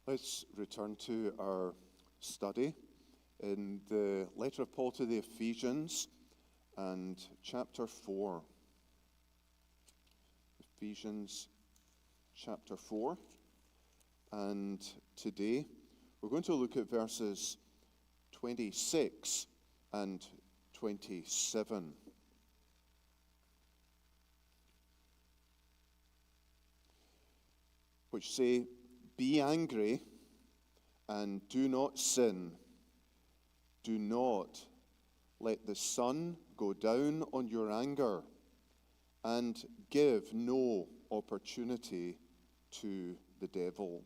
Let's return to our study in the letter of Paul to the Ephesians and chapter 4. Ephesians chapter 4. And today we're going to look at verses 26 and 27. Which say, "Be angry and do not sin. Do not let the sun go down on your anger, and give no opportunity to the devil."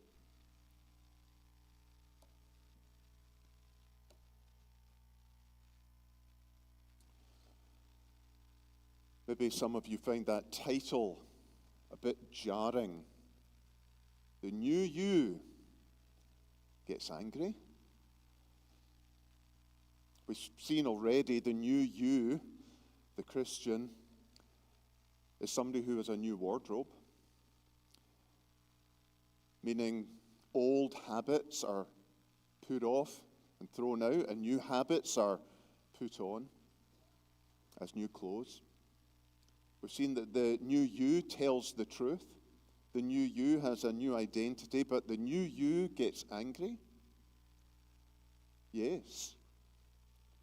Maybe some of you find that title a bit jarring. The new you gets angry. We've seen already the new you, the Christian, is somebody who has a new wardrobe, meaning old habits are put off and thrown out, and new habits are put on as new clothes. We've seen that the new you tells the truth. The new you has a new identity, but the new you gets angry. Yes,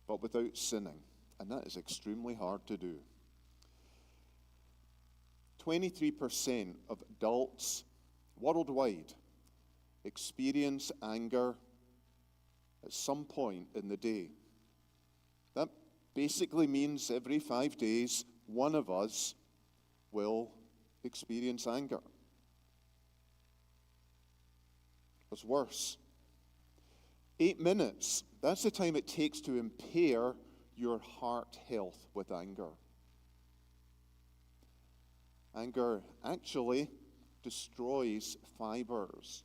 but without sinning, and that is extremely hard to do. 23% of adults worldwide experience anger at some point in the day. That basically means every 5 days, one of us will experience anger. What's worse, 8 minutes, that's the time it takes to impair your heart health with anger. Anger actually destroys fibers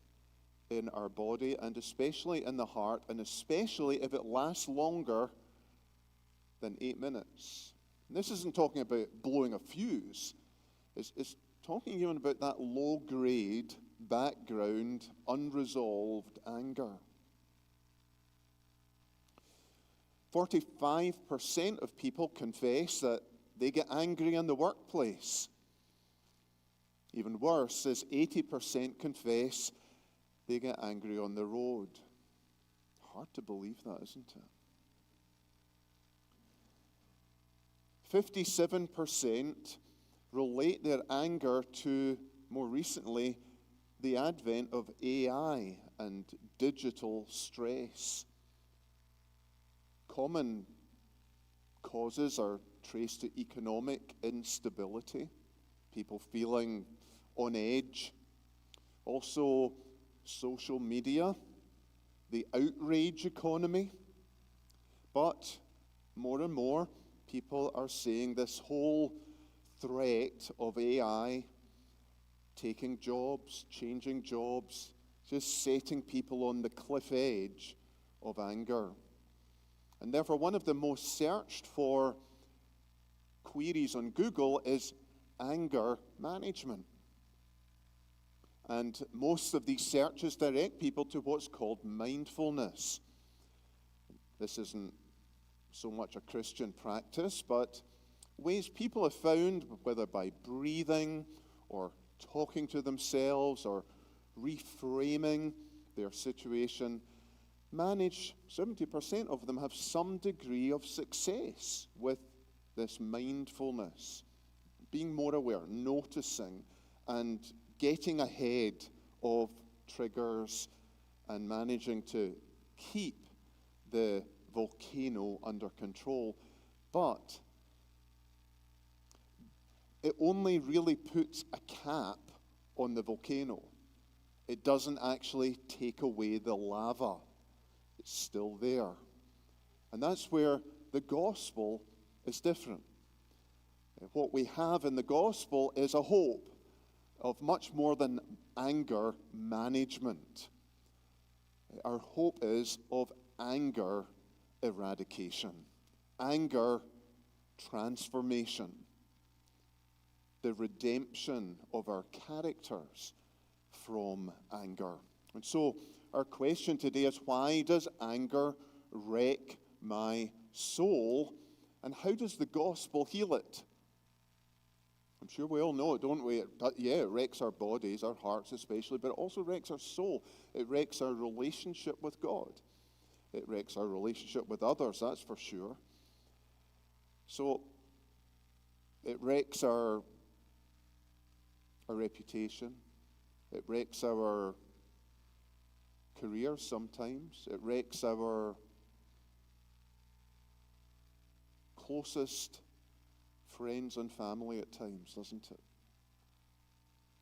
in our body, and especially in the heart, and especially if it lasts longer than 8 minutes. And this isn't talking about blowing a fuse. It's talking even about that low-grade, background, unresolved anger. 45% of people confess that they get angry in the workplace. Even worse is 80% confess they get angry on the road. Hard to believe that, isn't it? 57% relate their anger to, more recently, the advent of AI and digital stress. Common causes are traced to economic instability, people feeling on edge. Also, social media, the outrage economy. But more and more, people are seeing this whole threat of AI taking jobs, changing jobs, just setting people on the cliff edge of anger. And therefore, one of the most searched for queries on Google is anger management. And most of these searches direct people to what's called mindfulness. This isn't so much a Christian practice, but ways people have found, whether by breathing or talking to themselves or reframing their situation, 70% of them have some degree of success with this mindfulness, being more aware, noticing, and getting ahead of triggers and managing to keep the volcano under control. But it only really puts a cap on the volcano. It doesn't actually take away the lava. It's still there. And that's where the gospel is different. What we have in the gospel is a hope of much more than anger management. Our hope is of anger eradication, anger transformation, the redemption of our characters from anger. And so our question today is, why does anger wreck my soul? And how does the gospel heal it? I'm sure we all know it, don't we? It wrecks our bodies, our hearts especially, but it also wrecks our soul. It wrecks our relationship with God. It wrecks our relationship with others, that's for sure. So, it wrecks our reputation. It wrecks our careers sometimes. It wrecks our closest friends and family at times, doesn't it?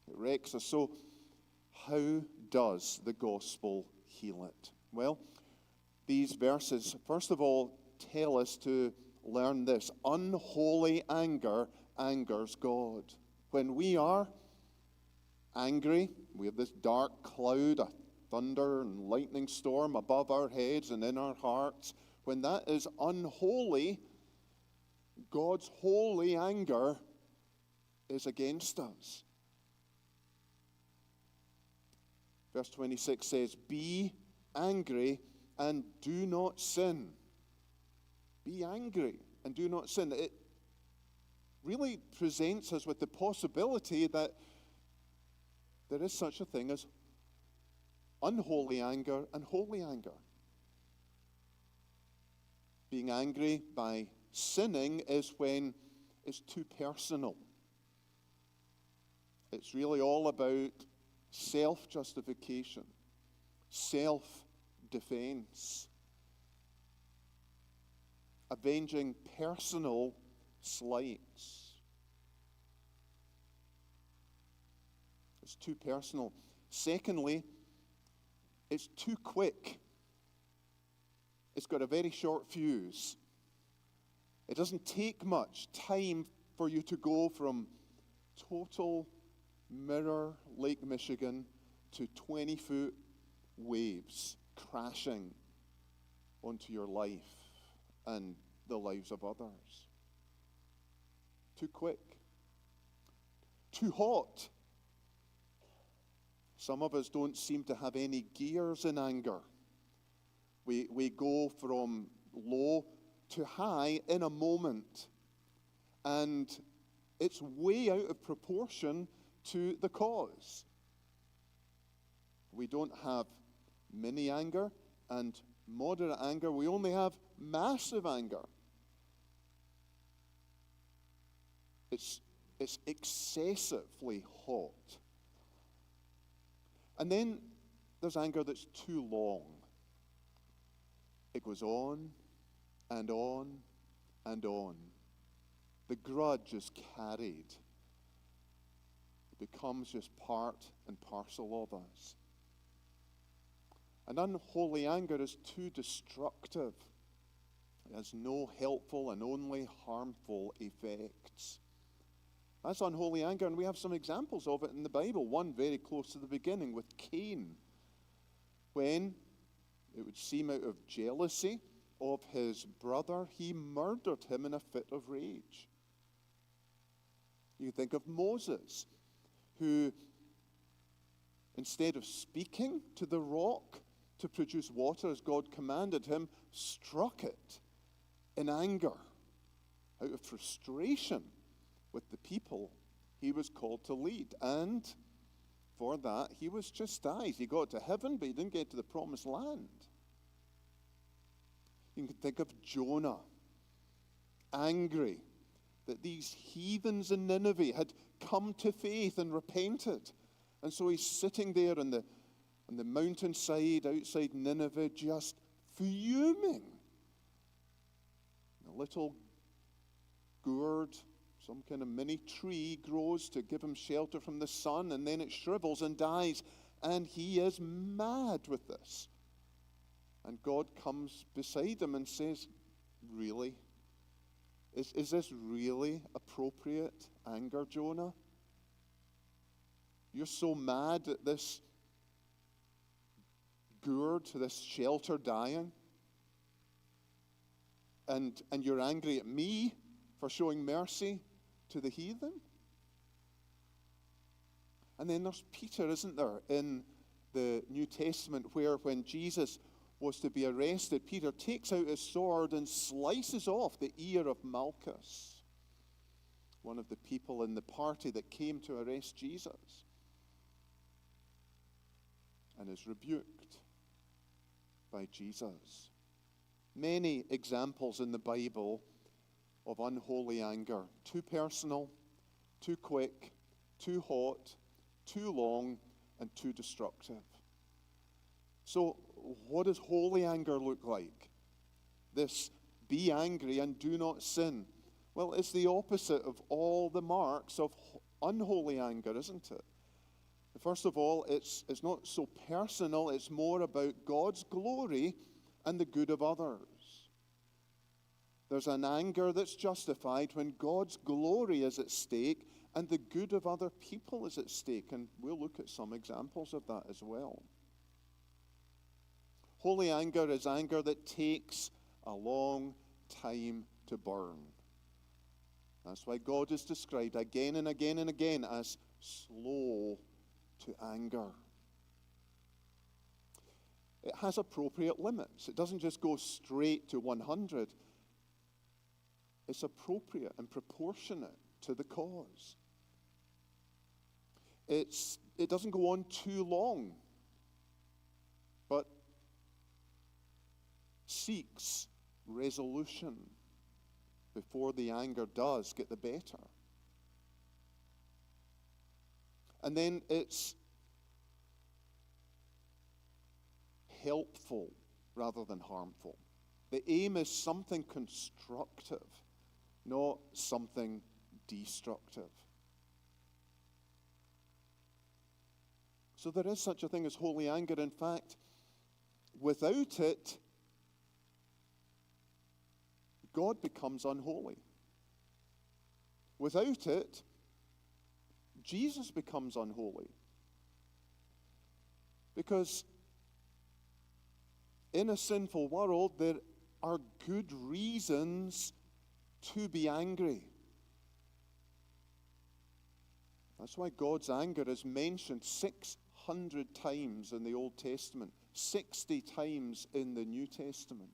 It wrecks us. So, how does the gospel heal it? Well, these verses, first of all, tell us to learn this. Unholy anger angers God. When we are angry, we have this dark cloud, a thunder and lightning storm above our heads and in our hearts. When that is unholy, God's holy anger is against us. Verse 26 says, "Be angry and do not sin." Be angry and do not sin. It really presents us with the possibility that there is such a thing as unholy anger and holy anger. Being angry by sinning is when it's too personal. It's really all about self-justification, self-defense, avenging personal slights. It's too personal. Secondly, it's too quick. It's got a very short fuse. It doesn't take much time for you to go from total mirror Lake Michigan to 20-foot waves crashing onto your life and the lives of others. Too quick. Too hot. Some of us don't seem to have any gears in anger. We go from low to high in a moment. And it's way out of proportion to the cause. We don't have mini anger and moderate anger. We only have massive anger. It's excessively hot. And then there's anger that's too long. It goes on and on and on. The grudge is carried. It becomes just part and parcel of us. And unholy anger is too destructive. It has no helpful and only harmful effects. That's unholy anger, and we have some examples of it in the Bible. One very close to the beginning with Cain, when it would seem out of jealousy of his brother, he murdered him in a fit of rage. You think of Moses, who, instead of speaking to the rock to produce water as God commanded him, struck it in anger, out of frustration with the people he was called to lead. And for that, he was chastised. He got to heaven, but he didn't get to the promised land. You can think of Jonah, angry that these heathens in Nineveh had come to faith and repented. And so he's sitting there on the mountainside outside Nineveh, just fuming. A little gourd, some kind of mini tree, grows to give him shelter from the sun, and then it shrivels and dies. And he is mad with this. And God comes beside him and says, really? Is this really appropriate anger, Jonah? You're so mad at this gourd, this shelter dying? And you're angry at me for showing mercy to the heathen? And then there's Peter, isn't there, in the New Testament, where when Jesus was to be arrested, Peter takes out his sword and slices off the ear of Malchus, one of the people in the party that came to arrest Jesus, and is rebuked by Jesus. Many examples in the Bible of unholy anger. Too personal, too quick, too hot, too long, and too destructive. So, what does holy anger look like? This be angry and do not sin. Well, it's the opposite of all the marks of unholy anger, isn't it? First of all, it's not so personal, it's more about God's glory and the good of others. There's an anger that's justified when God's glory is at stake and the good of other people is at stake. And we'll look at some examples of that as well. Holy anger is anger that takes a long time to burn. That's why God is described again and again and again as slow to anger. It has appropriate limits. It doesn't just go straight to 100. It's appropriate and proportionate to the cause. It doesn't go on too long, but seeks resolution before the anger does get the better. And then it's helpful rather than harmful. The aim is something constructive, not something destructive. So there is such a thing as holy anger. In fact, without it, God becomes unholy. Without it, Jesus becomes unholy. Because in a sinful world, there are good reasons to be angry. That's why God's anger is mentioned 600 times in the Old Testament, 60 times in the New Testament.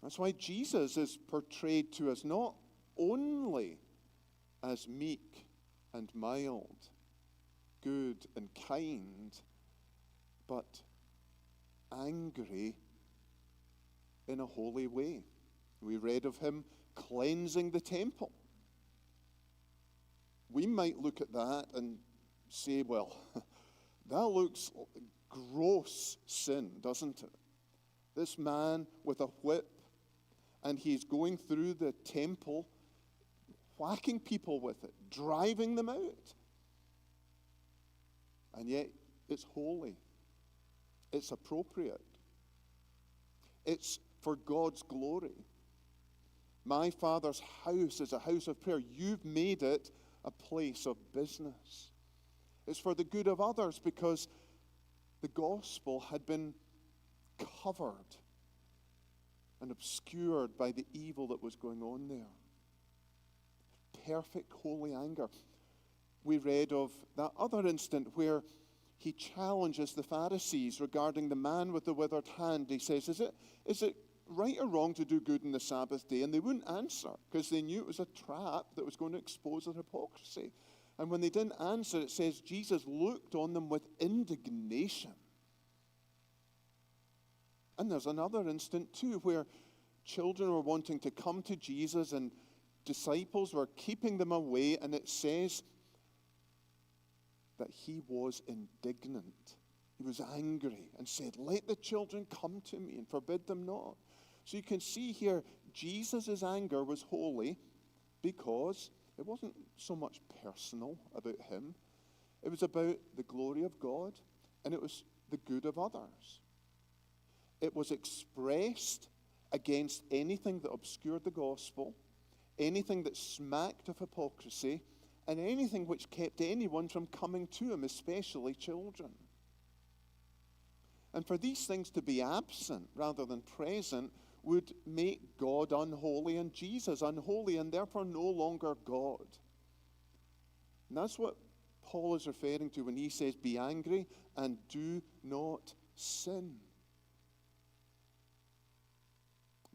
That's why Jesus is portrayed to us not only as meek and mild, good and kind, but angry in a holy way. We read of him cleansing the temple. We might look at that and say, well, that looks gross sin, doesn't it? This man with a whip, and he's going through the temple, whacking people with it, driving them out. And yet, it's holy. It's appropriate. It's for God's glory. My Father's house is a house of prayer. You've made it a place of business. It's for the good of others because the gospel had been covered and obscured by the evil that was going on there. Perfect holy anger. We read of that other instant where he challenges the Pharisees regarding the man with the withered hand. He says, is it right or wrong to do good on the Sabbath day? And they wouldn't answer because they knew it was a trap that was going to expose their hypocrisy. And when they didn't answer, it says Jesus looked on them with indignation. And there's another instant too where children were wanting to come to Jesus and disciples were keeping them away, and it says that he was indignant. He was angry and said, let the children come to me and forbid them not. So you can see here, Jesus' anger was holy because it wasn't so much personal about him. It was about the glory of God, and it was the good of others. It was expressed against anything that obscured the gospel, anything that smacked of hypocrisy, and anything which kept anyone from coming to him, especially children. And for these things to be absent rather than present would make God unholy and Jesus unholy and therefore no longer God. And that's what Paul is referring to when he says, be angry and do not sin.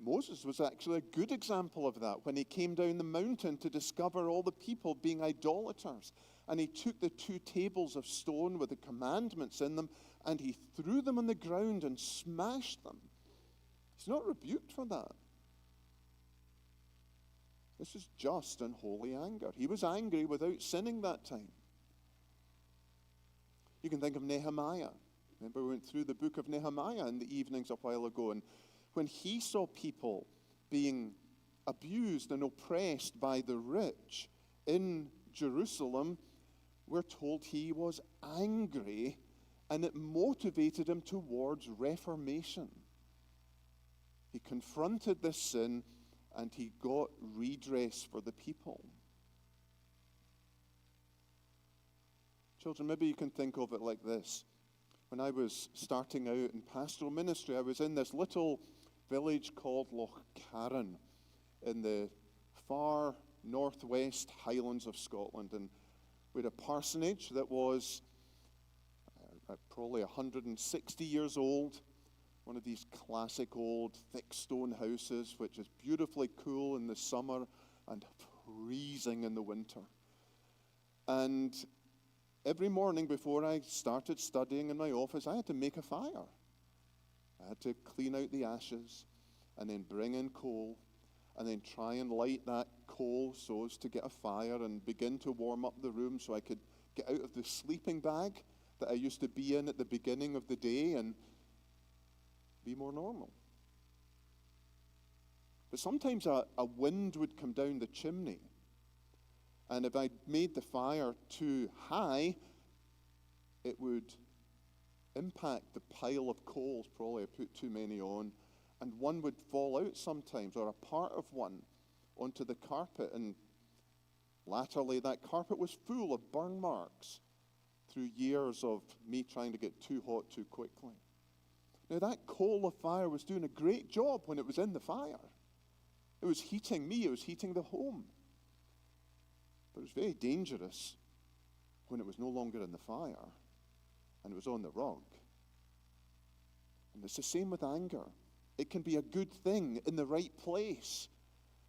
Moses was actually a good example of that when he came down the mountain to discover all the people being idolaters. And he took the 2 tables of stone with the commandments in them and he threw them on the ground and smashed them. He's not rebuked for that. This is just and holy anger. He was angry without sinning that time. You can think of Nehemiah. Remember, we went through the book of Nehemiah in the evenings a while ago, and when he saw people being abused and oppressed by the rich in Jerusalem, we're told he was angry, and it motivated him towards reformation. He confronted this sin, and he got redress for the people. Children, maybe you can think of it like this. When I was starting out in pastoral ministry, I was in this little village called Loch Carron in the far northwest Highlands of Scotland. And we had a parsonage that was probably 160 years old. One of these classic old thick stone houses, which is beautifully cool in the summer and freezing in the winter. And every morning before I started studying in my office, I had to make a fire. I had to clean out the ashes and then bring in coal and then try and light that coal so as to get a fire and begin to warm up the room so I could get out of the sleeping bag that I used to be in at the beginning of the day and be more normal. But sometimes a wind would come down the chimney, and if I made the fire too high, it would impact the pile of coals. Probably I put too many on, and one would fall out sometimes, or a part of one, onto the carpet, and latterly that carpet was full of burn marks through years of me trying to get too hot too quickly. Now that coal of fire was doing a great job when it was in the fire. It was heating me, it was heating the home. But it was very dangerous when it was no longer in the fire and it was on the rug. And it's the same with anger. It can be a good thing in the right place,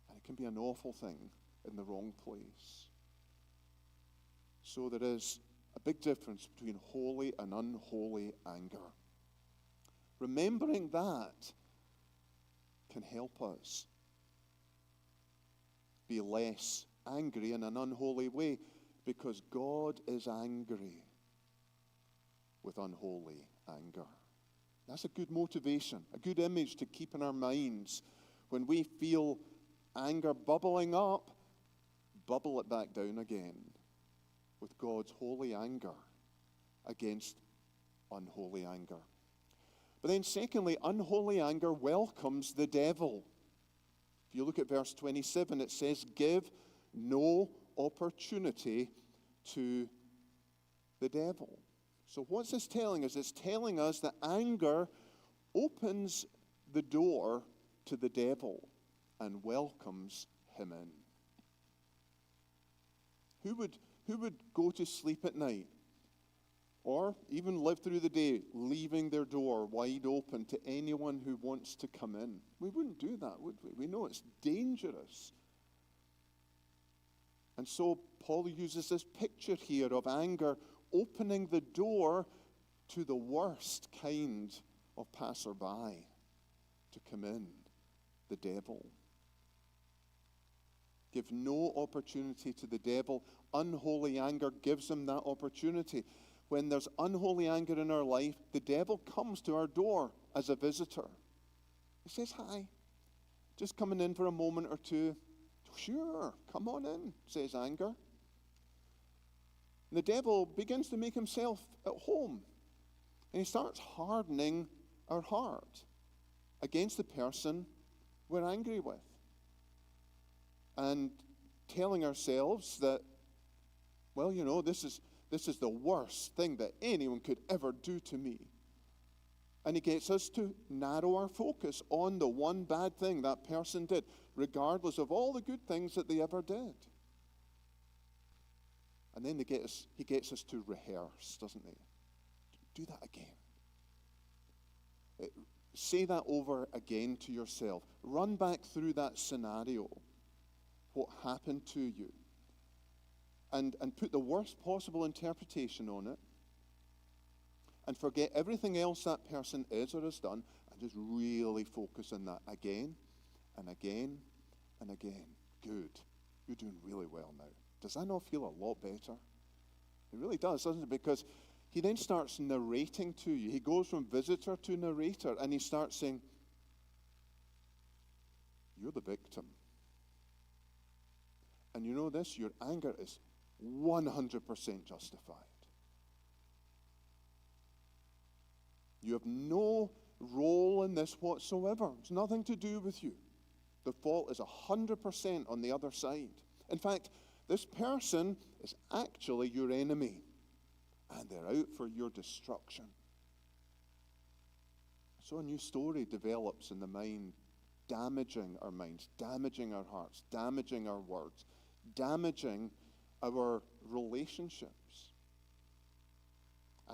and it can be an awful thing in the wrong place. So there is a big difference between holy and unholy anger. Remembering that can help us be less angry in an unholy way, because God is angry with unholy anger. That's a good motivation, a good image to keep in our minds. When we feel anger bubbling up, bubble it back down again with God's holy anger against unholy anger. But then secondly, unholy anger welcomes the devil. If you look at verse 27, it says, give no opportunity to the devil. So what's this telling us? It's telling us that anger opens the door to the devil and welcomes him in. Who would go to sleep at night, or even live through the day, leaving their door wide open to anyone who wants to come in? We wouldn't do that, would we? We know it's dangerous. And so Paul uses this picture here of anger opening the door to the worst kind of passerby to come in, the devil. Give no opportunity to the devil. Unholy anger gives him that opportunity. When there's unholy anger in our life, the devil comes to our door as a visitor. He says, hi, just coming in for a moment or two. Sure, come on in, says anger. And the devil begins to make himself at home. And he starts hardening our heart against the person we're angry with. And telling ourselves that, well, you know, this is the worst thing that anyone could ever do to me. And he gets us to narrow our focus on the one bad thing that person did, regardless of all the good things that they ever did. And then he gets us to rehearse, doesn't he? Do that again. Say that over again to yourself. Run back through that scenario, what happened to you, and put the worst possible interpretation on it, and forget everything else that person is or has done, and just really focus on that again and again and again. Good. You're doing really well now. Does that not feel a lot better? It really does, doesn't it? Because he then starts narrating to you. He goes from visitor to narrator, and he starts saying, you're the victim. And you know this, your anger is 100% justified. You have no role in this whatsoever. It's nothing to do with you. The fault is 100% on the other side. In fact, this person is actually your enemy, and they're out for your destruction. So a new story develops in the mind, damaging our minds, damaging our hearts, damaging our words, damaging our relationships.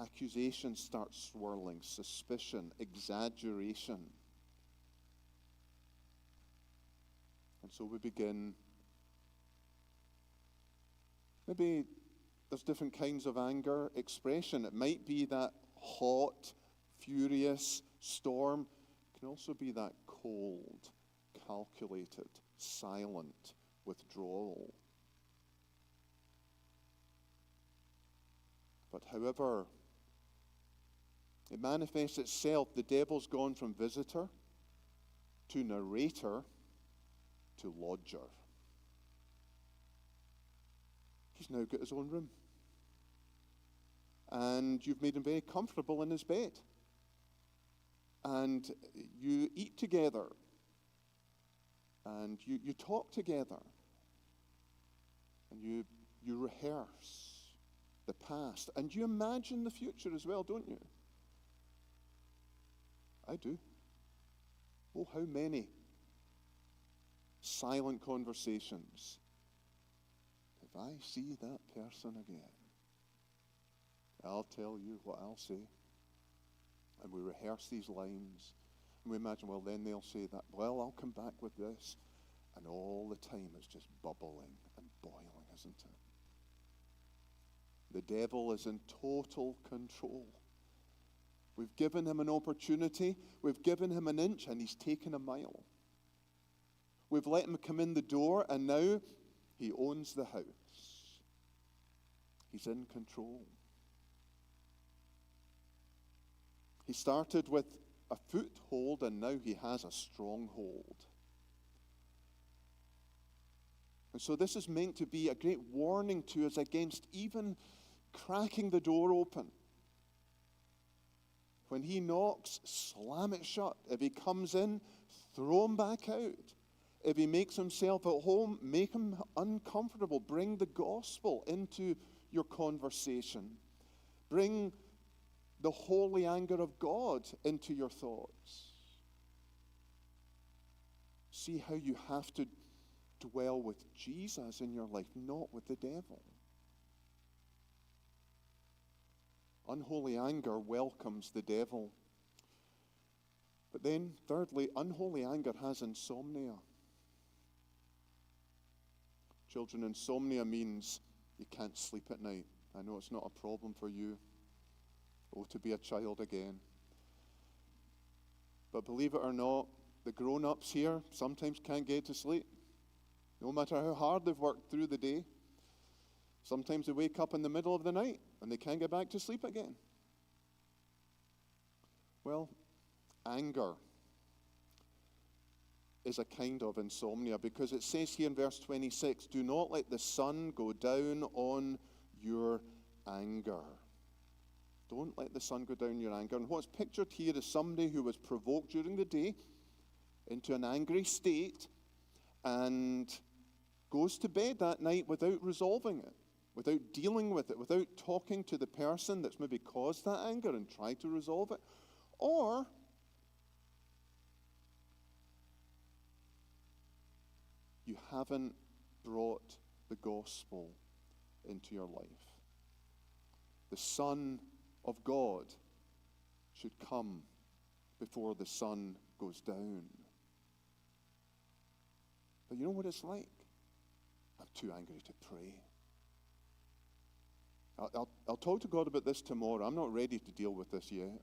Accusations start swirling, suspicion, exaggeration. And so we begin. Maybe there's different kinds of anger expression. It might be that hot, furious storm. It can also be that cold, calculated, silent withdrawal. But however it manifests itself, the devil's gone from visitor to narrator to lodger. He's now got his own room. And you've made him very comfortable in his bed. And you eat together. And you talk together. And you rehearse the past. And you imagine the future as well, don't you? I do. Oh, how many silent conversations. If I see that person again, I'll tell you what I'll say. And we rehearse these lines. And we imagine, well, then they'll say that. Well, I'll come back with this. And all the time it's just bubbling and boiling, isn't it? The devil is in total control. We've given him an opportunity. We've given him an inch, and he's taken a mile. We've let him come in the door, and now he owns the house. He's in control. He started with a foothold, and now he has a stronghold. And so this is meant to be a great warning to us against even cracking the door open. When he knocks, slam it shut. If he comes in, throw him back out. If he makes himself at home, make him uncomfortable. Bring the gospel into your conversation. Bring the holy anger of God into your thoughts. See how you have to dwell with Jesus in your life, not with the devil. Unholy anger welcomes the devil. But then, thirdly, unholy anger has insomnia. Children, insomnia means you can't sleep at night. I know it's not a problem for you. Oh, to be a child again. But believe it or not, the grown-ups here sometimes can't get to sleep. No matter how hard they've worked through the day. Sometimes they wake up in the middle of the night and they can't get back to sleep again. Well, anger is a kind of insomnia, because it says here in verse 26, do not let the sun go down on your anger. Don't let the sun go down in your anger. And what's pictured here is somebody who was provoked during the day into an angry state and goes to bed that night without resolving it, without dealing with it, without talking to the person that's maybe caused that anger and try to resolve it. Or you haven't brought the gospel into your life. The Son of God should come before the sun goes down. But you know what it's like? I'm too angry to pray. I'll talk to God about this tomorrow. I'm not ready to deal with this yet.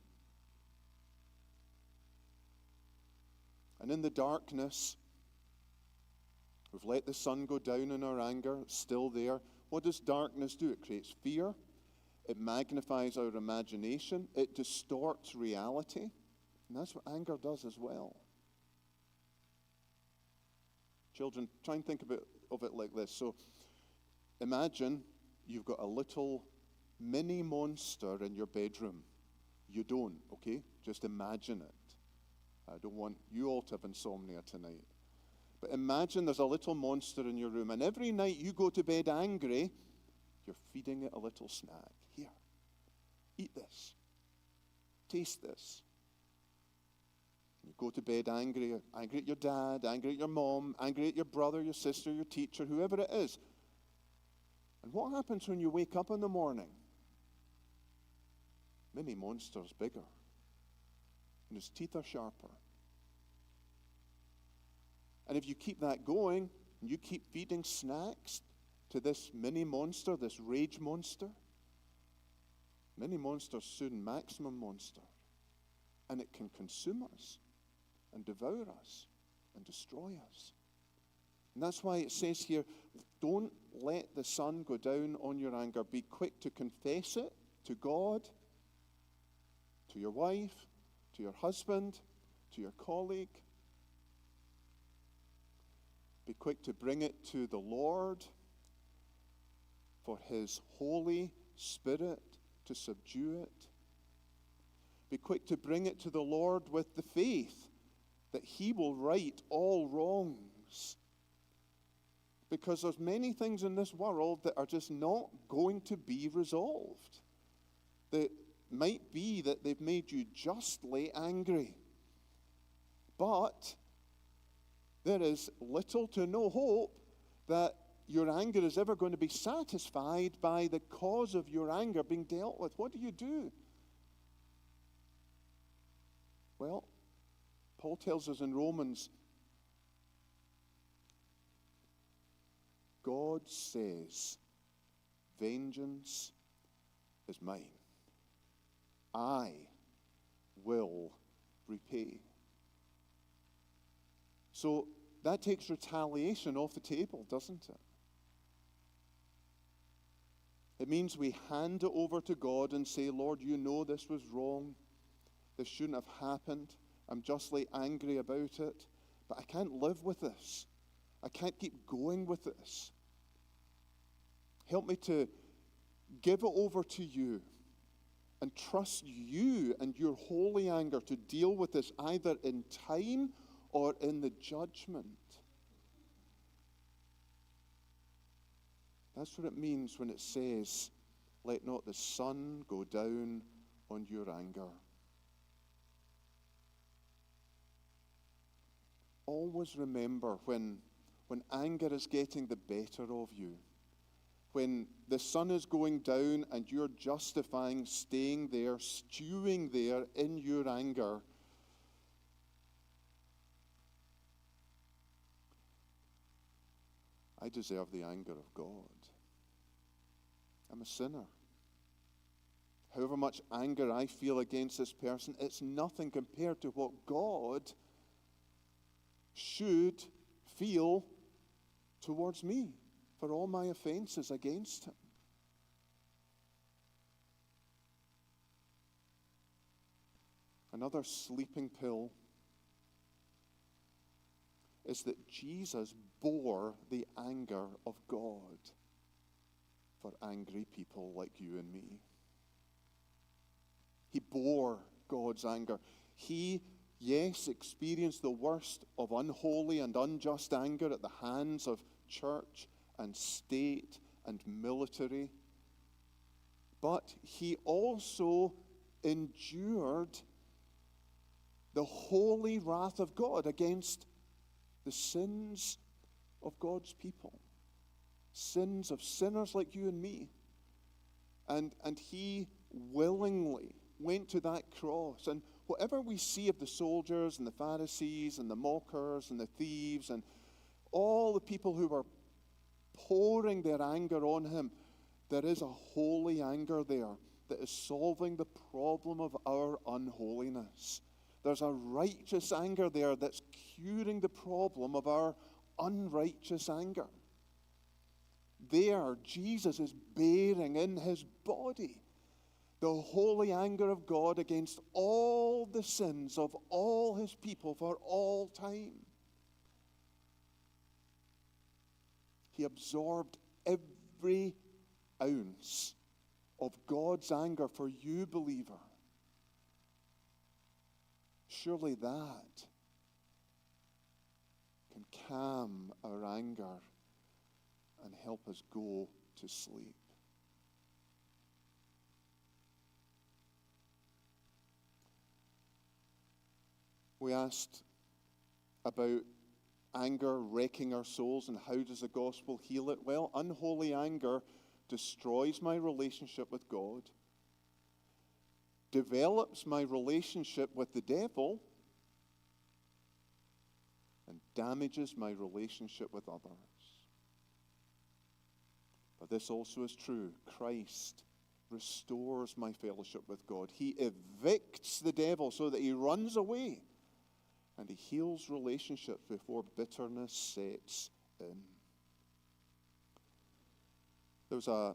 And in the darkness, we've let the sun go down in our anger. It's still there. What does darkness do? It creates fear. It magnifies our imagination. It distorts reality. And that's what anger does as well. Children, try and think of it like this. So imagine you've got a little mini monster in your bedroom. You don't, okay? Just imagine it. I don't want you all to have insomnia tonight. But imagine there's a little monster in your room, and every night you go to bed angry, you're feeding it a little snack. Here, eat this. Taste this. You go to bed angry at your dad, angry at your mom, angry at your brother, your sister, your teacher, whoever it is. And what happens when you wake up in the morning? Mini monster's bigger, and his teeth are sharper. And if you keep that going, and you keep feeding snacks to this mini monster, this rage monster, mini monster's soon maximum monster. And it can consume us and devour us and destroy us. And that's why it says here, don't let the sun go down on your anger. Be quick to confess it to God, to your wife, to your husband, to your colleague. Be quick to bring it to the Lord for His Holy Spirit to subdue it. Be quick to bring it to the Lord with the faith that He will right all wrongs. Because there's many things in this world that are just not going to be resolved. That might be that they've made you justly angry. But there is little to no hope that your anger is ever going to be satisfied by the cause of your anger being dealt with. What do? Well, Paul tells us in Romans, God says, vengeance is mine. I will repay. So that takes retaliation off the table, doesn't it? It means we hand it over to God and say, Lord, you know this was wrong. This shouldn't have happened. I'm justly angry about it. But I can't live with this. I can't keep going with this. Help me to give it over to you and trust you and your holy anger to deal with this either in time or in the judgment. That's what it means when it says, let not the sun go down on your anger. Always remember when anger is getting the better of you, when the sun is going down and you're justifying staying there, stewing there in your anger, I deserve the anger of God. I'm a sinner. However much anger I feel against this person, it's nothing compared to what God should feel towards me for all my offenses against Him. Another sleeping pill is that Jesus bore the anger of God for angry people like you and me. He bore God's anger. He, yes, experienced the worst of unholy and unjust anger at the hands of church and state and military. But He also endured the holy wrath of God against the sins of God's people. sins of sinners like you and me. And he willingly went to that cross. And whatever we see of the soldiers and the Pharisees and the mockers and the thieves and all the people who were pouring their anger on him, there is a holy anger there that is solving the problem of our unholiness. There's a righteous anger there that's curing the problem of our unrighteous anger. There, Jesus is bearing in his body the holy anger of God against all the sins of all his people for all time. He absorbed every ounce of God's anger for you, believer. Surely that can calm our anger and help us go to sleep. We asked about anger wrecking our souls and how does the gospel heal it? Well, unholy anger destroys my relationship with God, develops my relationship with the devil, and damages my relationship with others. But this also is true. Christ restores my fellowship with God. He evicts the devil so that he runs away, and he heals relationships before bitterness sets in. There was a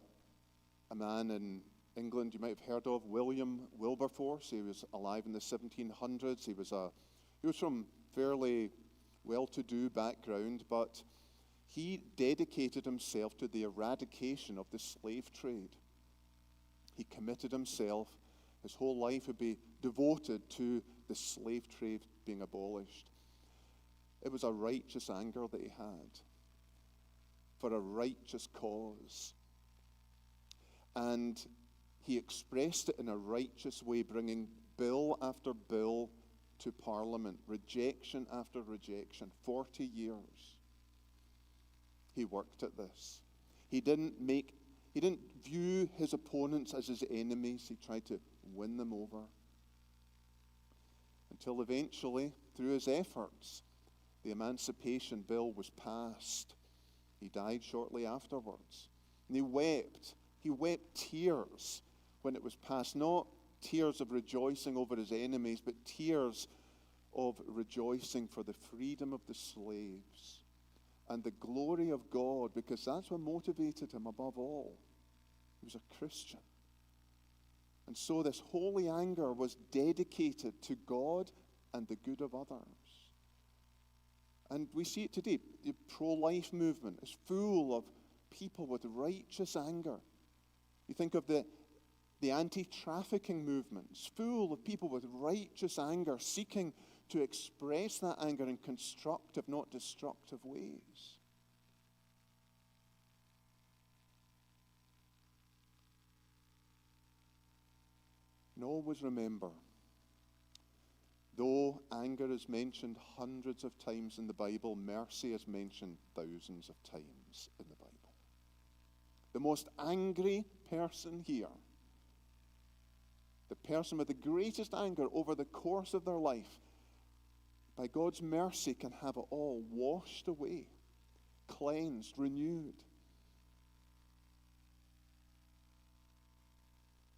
man in England you might have heard of, William Wilberforce. He was alive in the 1700s. He was from fairly well-to-do background, but he dedicated himself to the eradication of the slave trade. He committed himself. His whole life would be devoted to the slave trade being abolished. It was a righteous anger that he had for a righteous cause. And he expressed it in a righteous way, bringing bill after bill to Parliament, rejection after rejection. 40 years he worked at this. He didn't view his opponents as his enemies. He tried to win them over. Until eventually, through his efforts, the Emancipation Bill was passed. He died shortly afterwards. And he wept. He wept tears when it was passed. Not tears of rejoicing over his enemies, but tears of rejoicing for the freedom of the slaves and the glory of God, because that's what motivated him above all. He was a Christian. And so this holy anger was dedicated to God and the good of others. And we see it today. The pro-life movement is full of people with righteous anger. You think of the anti-trafficking movement. It's full of people with righteous anger, seeking to express that anger in constructive, not destructive ways. And always remember, though anger is mentioned hundreds of times in the Bible, mercy is mentioned thousands of times in the Bible. The most angry person here, the person with the greatest anger over the course of their life, by God's mercy can have it all washed away, cleansed, renewed.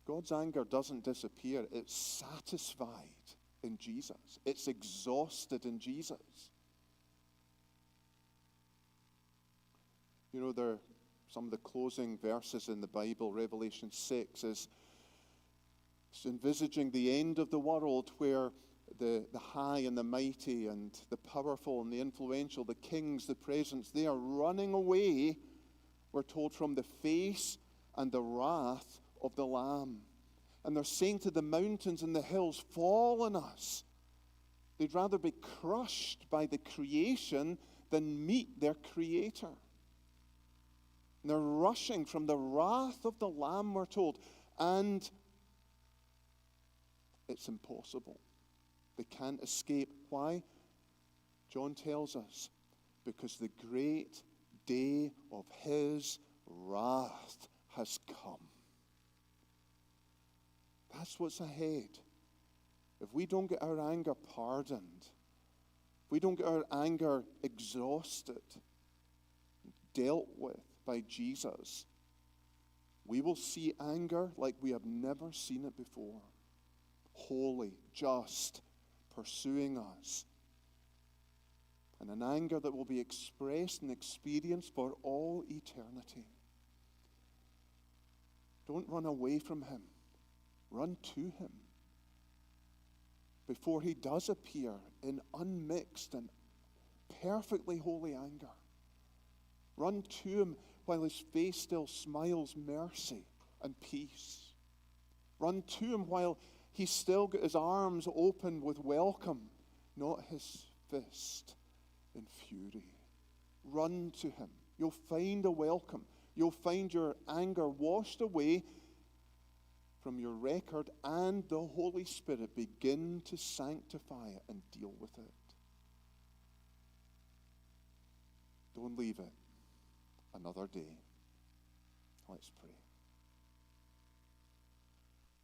God's anger doesn't disappear. It's satisfied in Jesus. It's exhausted in Jesus. You know, some of the closing verses in the Bible, Revelation 6, is envisaging the end of the world where the high and the mighty and the powerful and the influential, the kings, the presidents, they are running away, we're told, from the face and the wrath of the Lamb. And they're saying to the mountains and the hills, fall on us. They'd rather be crushed by the creation than meet their Creator. And they're rushing from the wrath of the Lamb, we're told. And it's impossible. They can't escape. Why? John tells us, because the great day of his wrath has come. That's what's ahead. If we don't get our anger pardoned, if we don't get our anger exhausted, dealt with by Jesus, we will see anger like we have never seen it before. Holy, just, pursuing us. And an anger that will be expressed and experienced for all eternity. Don't run away from him. Run to him. Before he does appear in unmixed and perfectly holy anger. Run to him while his face still smiles mercy and peace. Run to him while he's still got his arms open with welcome, not his fist in fury. Run to him. You'll find a welcome. You'll find your anger washed away from your record, and the Holy Spirit begin to sanctify it and deal with it. Don't leave it another day. Let's pray.